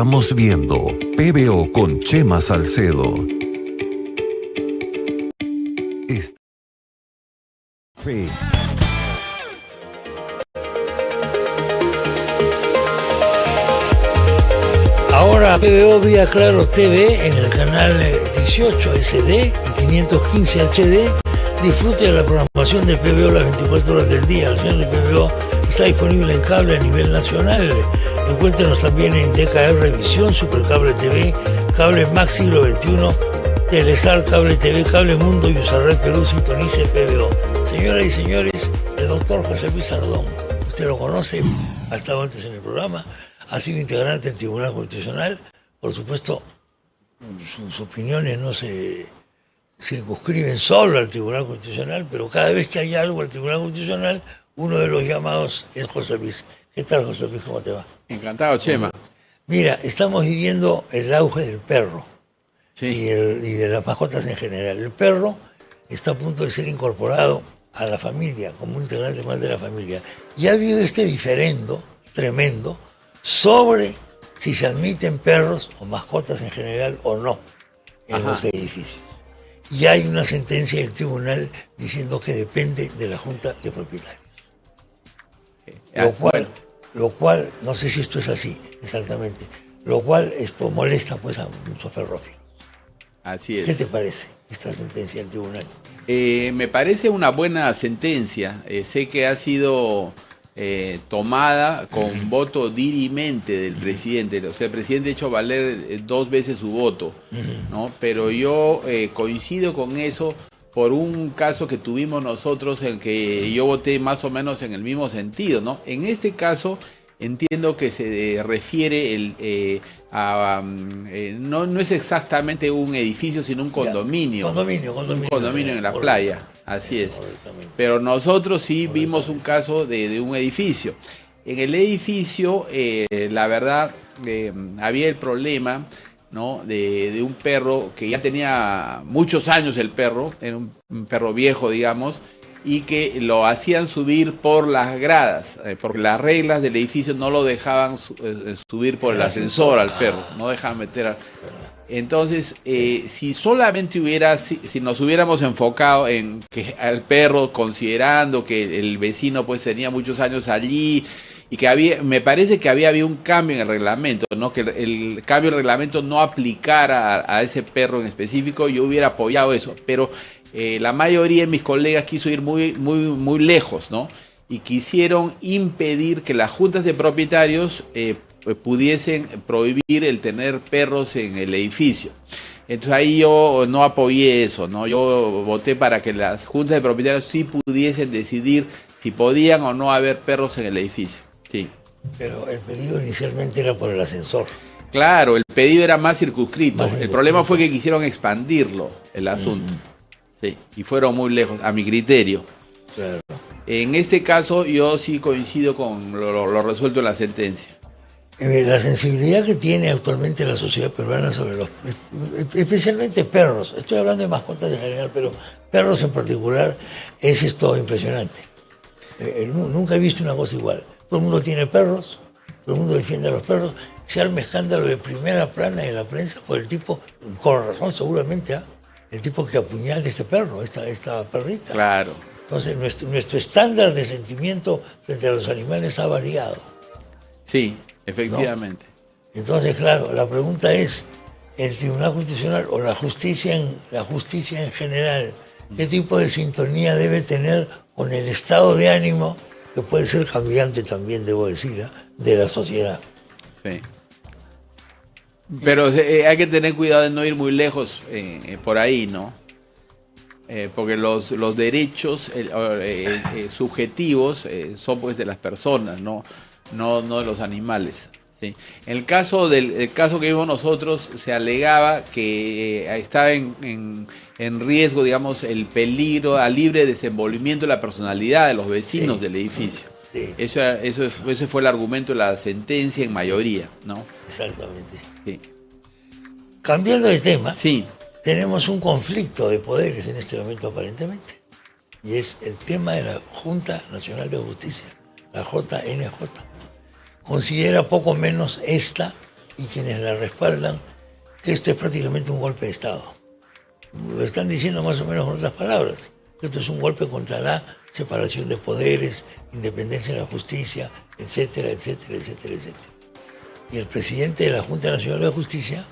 Estamos viendo PBO con Chema Salcedo. Fe. Ahora PBO Vía Claro TV en el canal 18 SD y 515 HD. Disfrute de la programación de PBO las 24 horas del día. La señal de PBO está disponible en cable a nivel nacional. Encuéntrenos también en DKR Visión, Supercable TV, Cable Max Siglo XXI, Telestar, Cable TV, Cable Mundo y Usarred Perú. Sintonice PBO. Señoras y señores, el doctor José Luis Ardón, usted lo conoce, ha estado antes en el programa, ha sido integrante del Tribunal Constitucional. Por supuesto, sus opiniones no se circunscriben solo al Tribunal Constitucional, pero cada vez que hay algo al Tribunal Constitucional, uno de los llamados es José Luis. ¿Qué tal, José Luis? ¿Cómo te va? Encantado, Chema. Mira, estamos viviendo el auge del perro, Sí. y de las mascotas en general. El perro está a punto de ser incorporado a la familia, como un integrante más de la familia. Y ha habido este diferendo tremendo sobre si se admiten perros o mascotas en general o no en los edificios. Y hay una sentencia del tribunal diciendo que depende de la Junta de Propietarios. Lo cual, no sé si esto es así exactamente, lo cual esto molesta pues a muchos perrófilos. Así es. ¿Qué te parece esta sentencia del tribunal? Me parece una buena sentencia. Sé que ha sido tomada con voto dirimente del presidente. O sea, el presidente ha hecho valer 2 veces su voto, ¿no? Pero yo coincido con eso por un caso que tuvimos nosotros en que yo voté más o menos en el mismo sentido, ¿no? En este caso entiendo que se refiere no es exactamente un edificio, sino un condominio. Un condominio en la playa, así es. Pero nosotros sí vimos un caso de un edificio. En el edificio, la verdad, había el problema, ¿no? de un perro que ya tenía muchos años. El perro era un perro viejo, digamos, y que lo hacían subir por las gradas, porque las reglas del edificio no lo dejaban subir por el ascensor al perro, no dejaban meter Entonces, si solamente si nos hubiéramos enfocado en que al perro, considerando que el vecino pues tenía muchos años allí, y que me parece que había un cambio en el reglamento, ¿no? Que el cambio del reglamento no aplicara a ese perro en específico, yo hubiera apoyado eso, pero la mayoría de mis colegas quiso ir muy lejos, ¿no? Y quisieron impedir que las juntas de propietarios pudiesen prohibir el tener perros en el edificio. Entonces ahí yo no apoyé eso, ¿no? Yo voté para que las juntas de propietarios sí pudiesen decidir si podían o no haber perros en el edificio. Sí. Pero el pedido inicialmente era por el ascensor. Claro, el pedido era más circunscrito. El problema fue que quisieron expandirlo, el asunto. Sí, y fueron muy lejos, a mi criterio. Claro. En este caso, yo sí coincido con lo resuelto en la sentencia. La sensibilidad que tiene actualmente la sociedad peruana sobre especialmente perros, estoy hablando de mascotas en general, pero perros en particular, es esto impresionante. Nunca he visto una cosa igual. Todo el mundo tiene perros, todo el mundo defiende a los perros. Se arma escándalo de primera plana en la prensa por el tipo, con razón seguramente, el tipo que apuñala a este perro, esta perrita. Claro. Entonces nuestro estándar de sentimiento frente a los animales ha variado. Sí, efectivamente. ¿No? Entonces, claro, la pregunta es, el Tribunal Constitucional o la justicia en general, ¿qué tipo de sintonía debe tener con el estado de ánimo, que puede ser cambiante también, debo decir, de la sociedad? Sí. Pero hay que tener cuidado de no ir muy lejos por ahí, ¿no? Porque los derechos subjetivos son pues de las personas, no de los animales. ¿Sí? En el caso que vimos nosotros, se alegaba que estaba en riesgo, digamos, el peligro al libre desenvolvimiento de la personalidad de los vecinos del edificio. Sí. Ese fue el argumento de la sentencia en mayoría, ¿no? Exactamente. Sí. Cambiando de tema, sí. Tenemos un conflicto de poderes en este momento aparentemente, y es el tema de la Junta Nacional de Justicia, la JNJ. Considera poco menos esta y quienes la respaldan que esto es prácticamente un golpe de Estado. Lo están diciendo más o menos con otras palabras. Esto es un golpe contra la separación de poderes, independencia de la justicia, etcétera, etcétera, etcétera, etcétera. Y el presidente de la Junta Nacional de Justicia,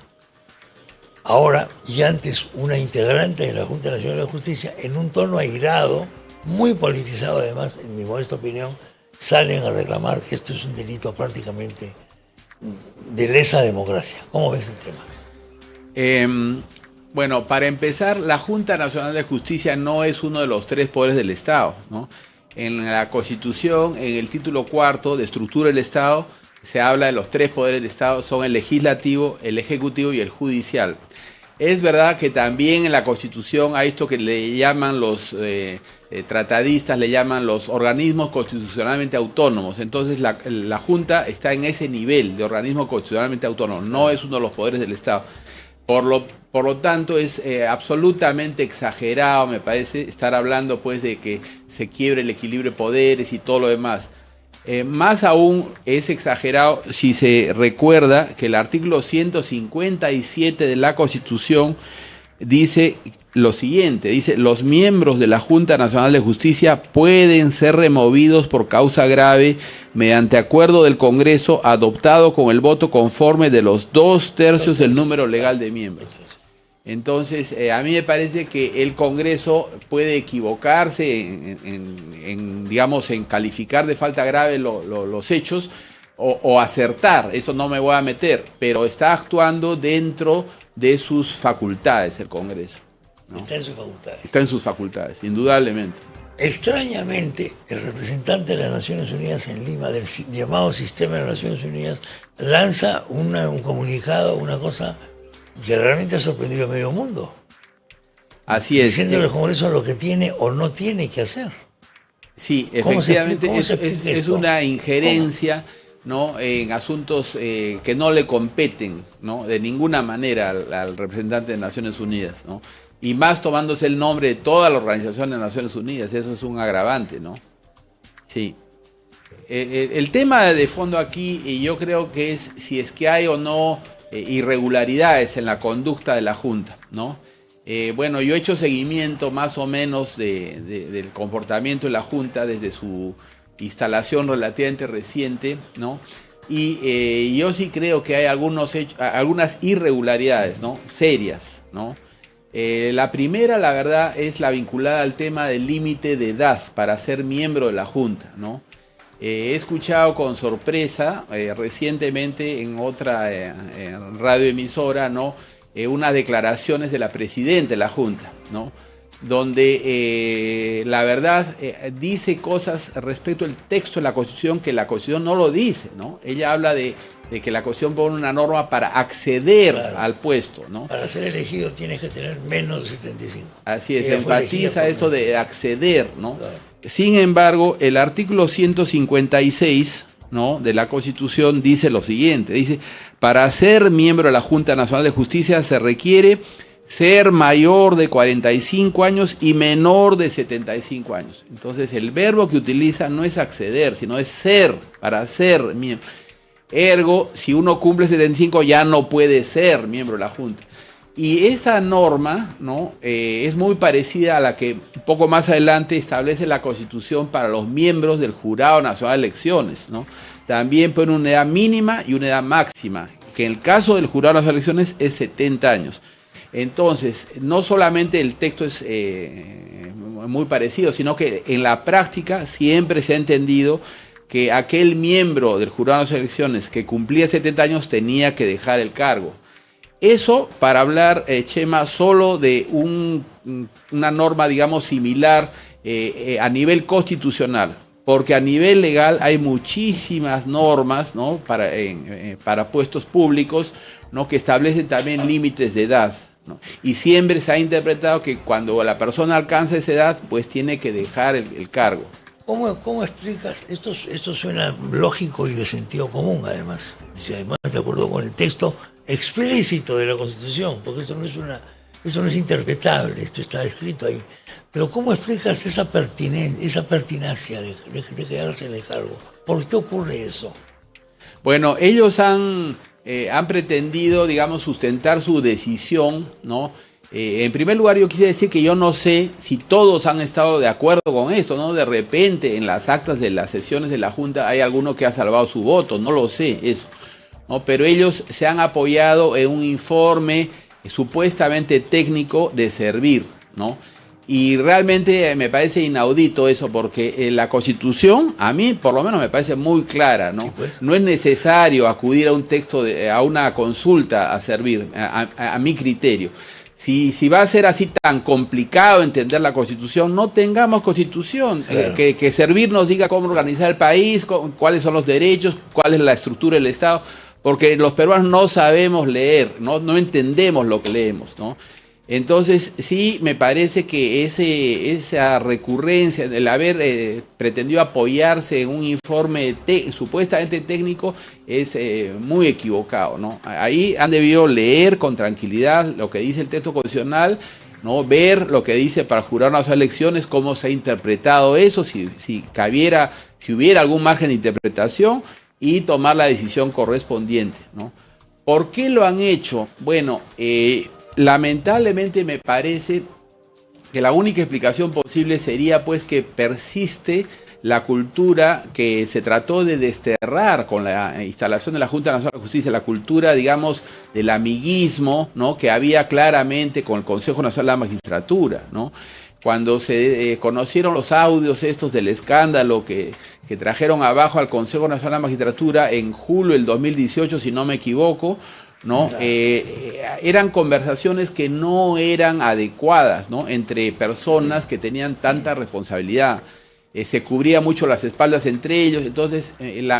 ahora y antes una integrante de la Junta Nacional de Justicia, en un tono airado, muy politizado además, en mi modesta opinión, salen a reclamar que esto es un delito prácticamente de lesa democracia. ¿Cómo ves el tema? Bueno, para empezar, la Junta Nacional de Justicia no es uno de los tres poderes del Estado, ¿no? En la Constitución, en el título 4 de estructura del Estado, se habla de los tres poderes del Estado, son el legislativo, el ejecutivo y el judicial. Es verdad que también en la Constitución hay esto que le llaman los tratadistas, le llaman los organismos constitucionalmente autónomos. Entonces la Junta está en ese nivel de organismo constitucionalmente autónomo, no es uno de los poderes del Estado. Por lo tanto, es absolutamente exagerado, me parece, estar hablando pues de que se quiebre el equilibrio de poderes y todo lo demás. Más aún es exagerado si se recuerda que el artículo 157 de la Constitución dice lo siguiente, dice: los miembros de la Junta Nacional de Justicia pueden ser removidos por causa grave mediante acuerdo del Congreso adoptado con el voto conforme de los 2/3 del número legal de miembros. Entonces, a mí me parece que el Congreso puede equivocarse digamos, en calificar de falta grave los hechos o acertar, eso no me voy a meter, pero está actuando dentro de sus facultades el Congreso, ¿no? Está en sus facultades. Está en sus facultades, indudablemente. Extrañamente, el representante de las Naciones Unidas en Lima, del llamado Sistema de las Naciones Unidas, lanza un comunicado, una cosa que realmente ha sorprendido a medio mundo. Así es. Diciendo al Congreso lo que tiene o no tiene que hacer. Sí, efectivamente, es una injerencia, ¿Cómo? ¿no?, en asuntos que no le competen, ¿no?, de ninguna manera al representante de Naciones Unidas, ¿no? Y más tomándose el nombre de toda la Organización de Naciones Unidas, eso es un agravante, ¿no? Sí. El tema de fondo aquí, y yo creo que es si es que hay o no irregularidades en la conducta de la Junta, ¿no? Bueno, yo he hecho seguimiento más o menos del comportamiento de la Junta desde su instalación relativamente reciente, ¿no? Y yo sí creo que hay algunas irregularidades, ¿no?, serias, ¿no? La primera, la verdad, es la vinculada al tema del límite de edad para ser miembro de la Junta, ¿no? He escuchado con sorpresa recientemente en otra radioemisora, ¿no?, unas declaraciones de la presidenta de la Junta, ¿no?, donde la verdad dice cosas respecto al texto de la Constitución que la Constitución no lo dice, ¿no? Ella habla de que la Constitución pone una norma para acceder al puesto, ¿no? Para ser elegido tienes que tener menos de 75. Así es, Ella enfatiza esto de acceder, ¿no? Claro. Sin embargo, el artículo 156, ¿no?, de la Constitución dice lo siguiente, dice: para ser miembro de la Junta Nacional de Justicia se requiere ser mayor de 45 años y menor de 75 años. Entonces, el verbo que utiliza no es acceder, sino es ser, para ser miembro. Ergo, si uno cumple 75 ya no puede ser miembro de la Junta. Y esta norma, ¿no?, es muy parecida a la que un poco más adelante establece la Constitución para los miembros del Jurado Nacional de Elecciones, ¿no? También pone una edad mínima y una edad máxima, que en el caso del Jurado Nacional de Elecciones es 70 años. Entonces, no solamente el texto es muy parecido, sino que en la práctica siempre se ha entendido que aquel miembro del Jurado Nacional de Elecciones que cumplía 70 años tenía que dejar el cargo. Eso para hablar, Chema, solo de una norma, digamos, similar a nivel constitucional, porque a nivel legal hay muchísimas normas, ¿no?, para puestos públicos, ¿no?, que establecen también límites de edad, ¿no? Y siempre se ha interpretado que cuando la persona alcanza esa edad, pues tiene que dejar el cargo. ¿Cómo explicas? Esto suena lógico y de sentido común, además. Y además, de acuerdo con el texto explícito de la Constitución, porque eso no es interpretable, esto está escrito ahí. Pero ¿cómo explicas esa pertinacia de quedarse en el cargo? ¿Por qué ocurre eso? Bueno, ellos han han pretendido, digamos, sustentar su decisión, ¿no? En primer lugar, yo quisiera decir que yo no sé si todos han estado de acuerdo con esto, ¿no? De repente, en las actas de las sesiones de la Junta hay alguno que ha salvado su voto, no lo sé eso, ¿no? Pero ellos se han apoyado en un informe supuestamente técnico de Servir, ¿no? Y realmente me parece inaudito eso, porque la Constitución, a mí por lo menos me parece muy clara, ¿no? Sí, pues. No es necesario acudir a un texto, a una consulta a Servir, a mi criterio. Si va a ser así tan complicado entender la Constitución, no tengamos Constitución. Claro. Que Servir nos diga cómo organizar el país, cuáles son los derechos, cuál es la estructura del Estado, porque los peruanos no sabemos leer, no entendemos lo que leemos, ¿no? Entonces, sí, me parece que esa recurrencia, el haber pretendido apoyarse en un informe supuestamente técnico, es muy equivocado, ¿no? Ahí han debido leer con tranquilidad lo que dice el texto constitucional, ¿no? Ver lo que dice para jurar unas elecciones, cómo se ha interpretado eso, si hubiera algún margen de interpretación, y tomar la decisión correspondiente, ¿no? ¿Por qué lo han hecho? Bueno, lamentablemente me parece que la única explicación posible sería pues que persiste la cultura que se trató de desterrar con la instalación de la Junta Nacional de Justicia, la cultura, digamos, del amiguismo, ¿no? Que había claramente con el Consejo Nacional de la Magistratura, ¿no? Cuando se conocieron los audios estos del escándalo que trajeron abajo al Consejo Nacional de la Magistratura en julio del 2018, si no me equivoco, ¿no? Eran conversaciones que no eran adecuadas, ¿no? Entre personas que tenían tanta responsabilidad. Se cubría mucho las espaldas entre ellos, entonces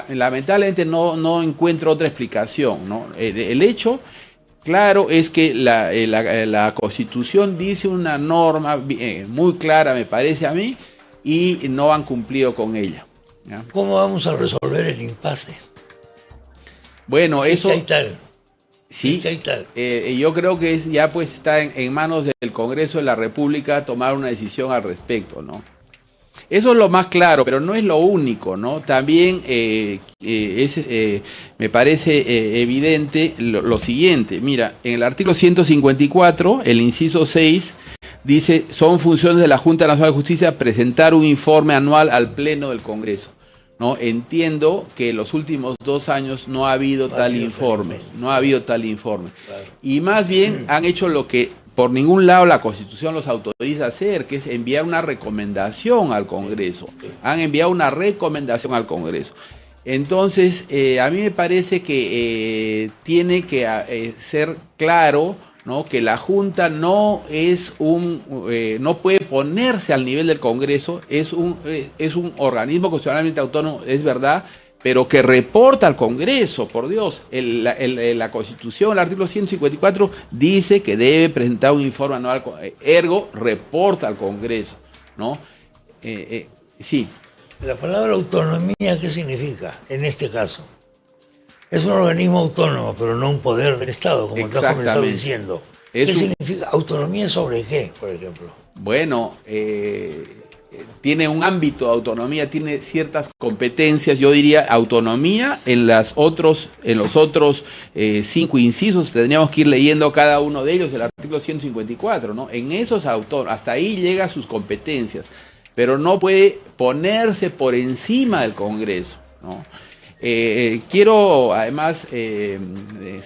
lamentablemente no encuentro otra explicación, ¿no? El hecho claro es que la Constitución dice una norma muy clara, me parece a mí, y no han cumplido con ella, ¿ya? ¿Cómo vamos a resolver el impasse? Bueno, sí, eso... hay tal. Sí, yo creo que ya pues está en manos del Congreso de la República tomar una decisión al respecto, ¿no? Eso es lo más claro, pero no es lo único, ¿no? También me parece evidente lo siguiente. Mira, en el artículo 154, el inciso 6, dice, son funciones de la Junta Nacional de Justicia presentar un informe anual al Pleno del Congreso, ¿no? Entiendo que en los últimos 2 años no ha habido tal informe. Claro. Y más bien han hecho lo que por ningún lado la Constitución los autoriza a hacer, que es enviar una recomendación al Congreso. Han enviado una recomendación al Congreso. Entonces, a mí me parece que tiene que ser claro, ¿no? Que la Junta no puede ponerse al nivel del Congreso, es un organismo constitucionalmente autónomo, es verdad, pero que reporta al Congreso, por Dios. La Constitución, el artículo 154, dice que debe presentar un informe anual, ergo, reporta al Congreso, ¿no? Sí. La palabra autonomía, ¿qué significa en este caso? Es un organismo autónomo, pero no un poder del Estado, como te has comenzado diciendo. ¿Qué significa? ¿Autonomía sobre qué, por ejemplo? Bueno, tiene un ámbito de autonomía, tiene ciertas competencias, yo diría autonomía en los otros 5 incisos, tendríamos que ir leyendo cada uno de ellos, el artículo 154, ¿no? En esos hasta ahí llega sus competencias, pero no puede ponerse por encima del Congreso, ¿no? Quiero además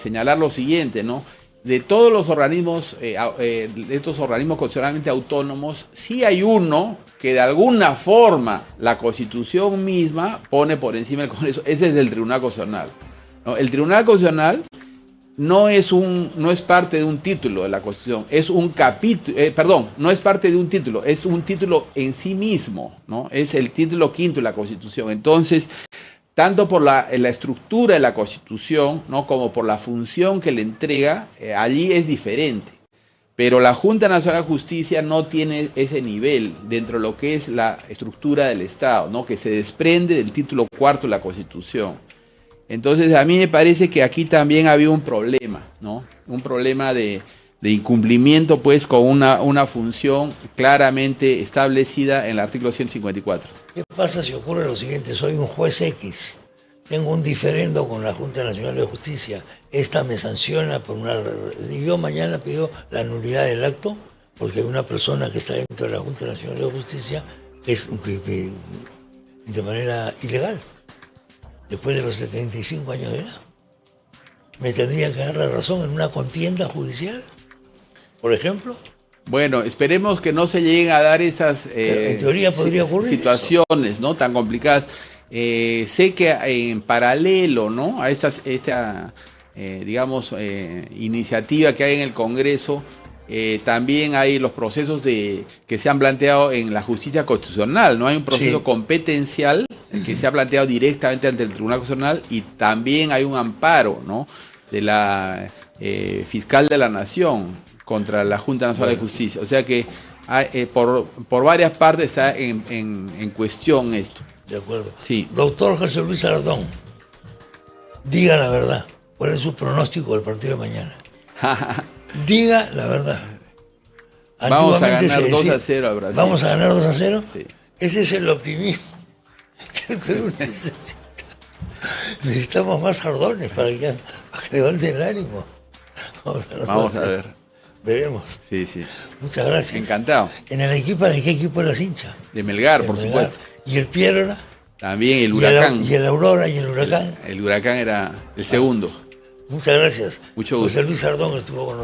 señalar lo siguiente, ¿no? De todos los organismos, de estos organismos constitucionalmente autónomos, sí hay uno que de alguna forma la Constitución misma pone por encima del Congreso. Ese es el Tribunal Constitucional, ¿no? El Tribunal Constitucional no es parte de un título de la Constitución, es un capítulo, no es parte de un título, es un título en sí mismo, ¿no? Es el título 5º de la Constitución. Entonces, tanto por la estructura de la Constitución, ¿no? Como por la función que le entrega, allí es diferente. Pero la Junta Nacional de Justicia no tiene ese nivel dentro de lo que es la estructura del Estado, ¿no? Que se desprende del título 4º de la Constitución. Entonces, a mí me parece que aquí también había un problema, ¿no? Un problema de incumplimiento, pues, con una función claramente establecida en el artículo 154. ¿Qué pasa si ocurre lo siguiente? Soy un juez X, tengo un diferendo con la Junta Nacional de Justicia. Esta me sanciona por una... Yo mañana pido la nulidad del acto porque hay una persona que está dentro de la Junta Nacional de Justicia que de manera ilegal, después de los 75 años de edad. Me tendría que dar la razón en una contienda judicial, por ejemplo. Bueno, esperemos que no se lleguen a dar esas En teoría podría ocurrir situaciones, ¿no?, tan complicadas. Sé que en paralelo, ¿no?, a esta iniciativa que hay en el Congreso, también hay los procesos que se han planteado en la justicia constitucional, ¿no? Hay un proceso competencial que se ha planteado directamente ante el Tribunal Constitucional y también hay un amparo, ¿no?, de la fiscal de la Nación contra la Junta Nacional de Justicia. O sea que por varias partes está en cuestión esto. De acuerdo. Sí. Doctor José Luis Sardón, diga la verdad. ¿Cuál es su pronóstico del partido de mañana? Diga la verdad. Vamos a ganar 2-0 a Brasil. ¿Vamos a ganar 2-0? Sí. Ese es el optimismo que el Perú necesita. Necesitamos más Sardones para que levante el ánimo. Vamos a ver. Veremos. Sí, sí. Muchas gracias. Encantado. ¿En el equipo de qué equipo eras hincha? De Melgar, por supuesto. ¿Y el Piedra? También el Huracán. ¿Y el Aurora y el Huracán? El Huracán era el segundo. Muchas gracias. Mucho gusto. José Luis Sardón estuvo con nosotros.